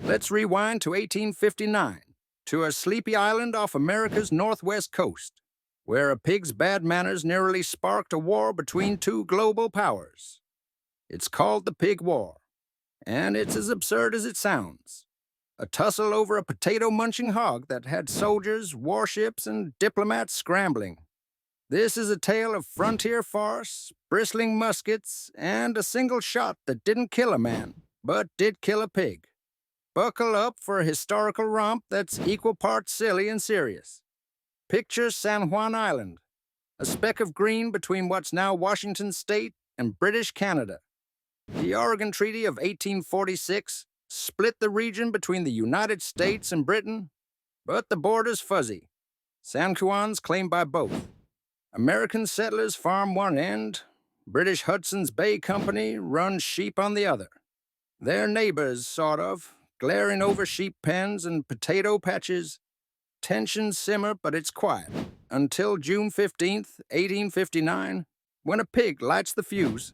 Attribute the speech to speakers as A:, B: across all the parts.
A: Let's rewind to 1859, to a sleepy island off America's northwest coast, where a pig's bad manners nearly sparked a war between two global powers. It's called the Pig War, and it's as absurd as it sounds. A tussle over a potato-munching hog that had soldiers, warships, and diplomats scrambling. This is a tale of frontier farce, bristling muskets, and a single shot that didn't kill a man, but did kill a pig. Buckle up for a historical romp that's equal parts silly and serious. Picture San Juan Island, a speck of green between what's now Washington State and British Canada. The Oregon Treaty of 1846 split the region between the United States and Britain, but the border's fuzzy. San Juan's claimed by both. American settlers farm one end, British Hudson's Bay Company runs sheep on the other. They're neighbors, sort of, glaring over sheep pens and potato patches. Tensions simmer, but it's quiet, until June 15th, 1859, when a pig lights the fuse.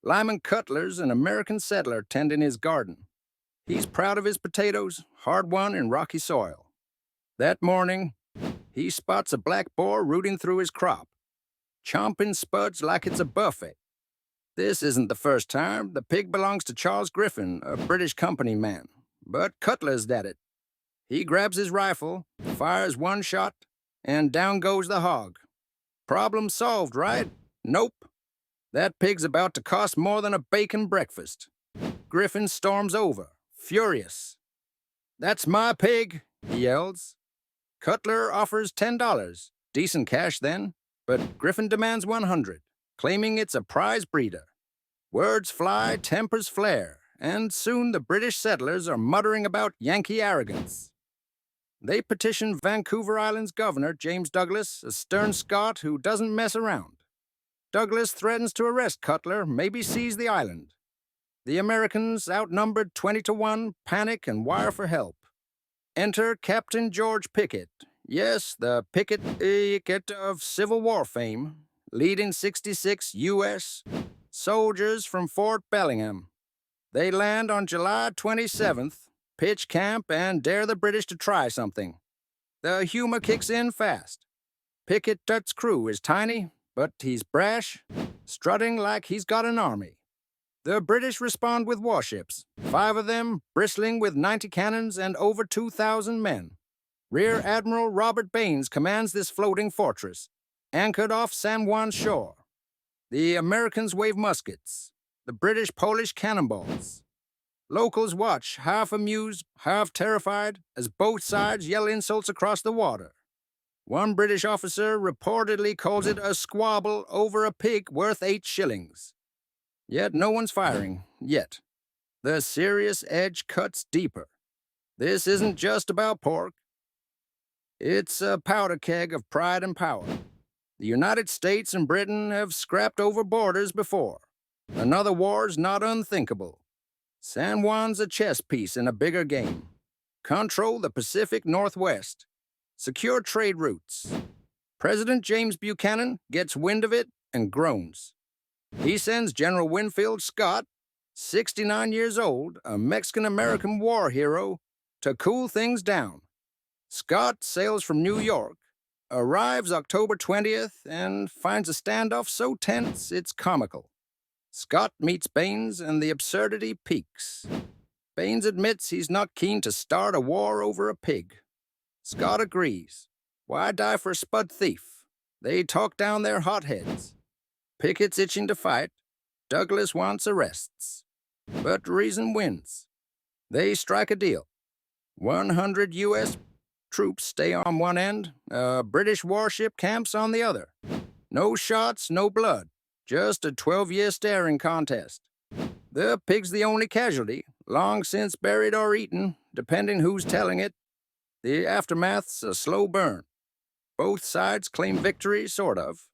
A: Lyman Cutlar's an American settler tending his garden. He's proud of his potatoes, hard-won in rocky soil. That morning, he spots a black boar rooting through his crop, chomping spuds like it's a buffet. This isn't the first time. The pig belongs to Charles Griffin, a British company man, but Cutlar's at it. He grabs his rifle, fires one shot, and down goes the hog. Problem solved, right? Nope. That pig's about to cost more than a bacon breakfast. Griffin storms over, furious. "That's my pig," he yells. Cutlar offers $10, decent cash then, but Griffin demands 100, claiming it's a prize breeder. Words fly, tempers flare, and soon the British settlers are muttering about Yankee arrogance. They petition Vancouver Island's governor, James Douglas, a stern Scot who doesn't mess around. Douglas threatens to arrest Cutlar, maybe seize the island. The Americans, outnumbered 20-1, panic and wire for help. Enter Captain George Pickett. Yes, the Pickett of Civil War fame, leading 66 U.S. soldiers from Fort Bellingham. They land on July 27th, pitch camp, and dare the British to try something. The humor kicks in fast. Pickett's crew is tiny, but he's brash, strutting like he's got an army. The British respond with warships, 5 of them bristling with 90 cannons and over 2,000 men. Rear Admiral Robert Baines commands this floating fortress, anchored off San Juan's shore. The Americans wave muskets, the British Polish cannonballs. Locals watch, half amused, half terrified, as both sides yell insults across the water. One British officer reportedly calls it a squabble over a pig worth 8 shillings. Yet no one's firing, yet. The serious edge cuts deeper. This isn't just about pork. It's a powder keg of pride and power. The United States and Britain have scrapped over borders before. Another war's not unthinkable. San Juan's a chess piece in a bigger game. Control the Pacific Northwest. Secure trade routes. President James Buchanan gets wind of it and groans. He sends General Winfield Scott, 69 years old, a Mexican-American war hero, to cool things down. Scott sails from New York, arrives October 20th, and finds a standoff so tense it's comical. Scott meets Baines, and the absurdity peaks. Baines admits he's not keen to start a war over a pig. Scott agrees. Why die for a Spud thief? They talk down their hotheads. Pickett's itching to fight. Douglas wants arrests. But reason wins. They strike a deal. 100 U.S. troops stay on one end, a British warship camps on the other. No shots, no blood. Just a 12-year staring contest. The pig's the only casualty, long since buried or eaten, depending who's telling it. The aftermath's a slow burn. Both sides claim victory, sort of.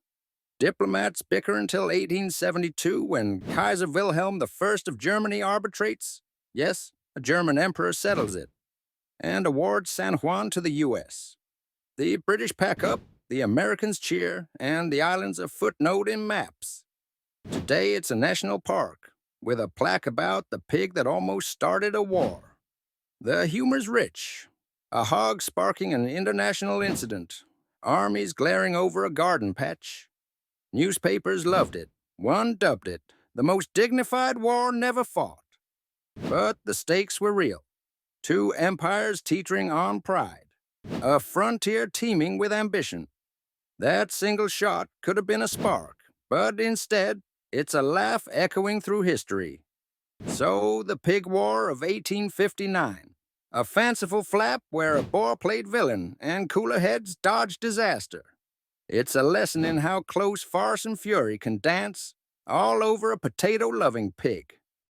A: Diplomats bicker until 1872, when Kaiser Wilhelm I of Germany arbitrates. Yes, a German emperor settles it, and awards San Juan to the U.S. The British pack up, the Americans cheer, and the island's a footnote in maps. Today it's a national park, with a plaque about the pig that almost started a war. The humor's rich. A hog sparking an international incident. Armies glaring over a garden patch. Newspapers loved it. One dubbed it the most dignified war never fought. But the stakes were real. Two empires teetering on pride. A frontier teeming with ambition. That single shot could have been a spark, but instead, it's a laugh echoing through history. So, the Pig War of 1859. A fanciful flap where a boar-played villain and cooler heads dodged disaster. It's a lesson in how close farce and fury can dance all over a potato-loving pig.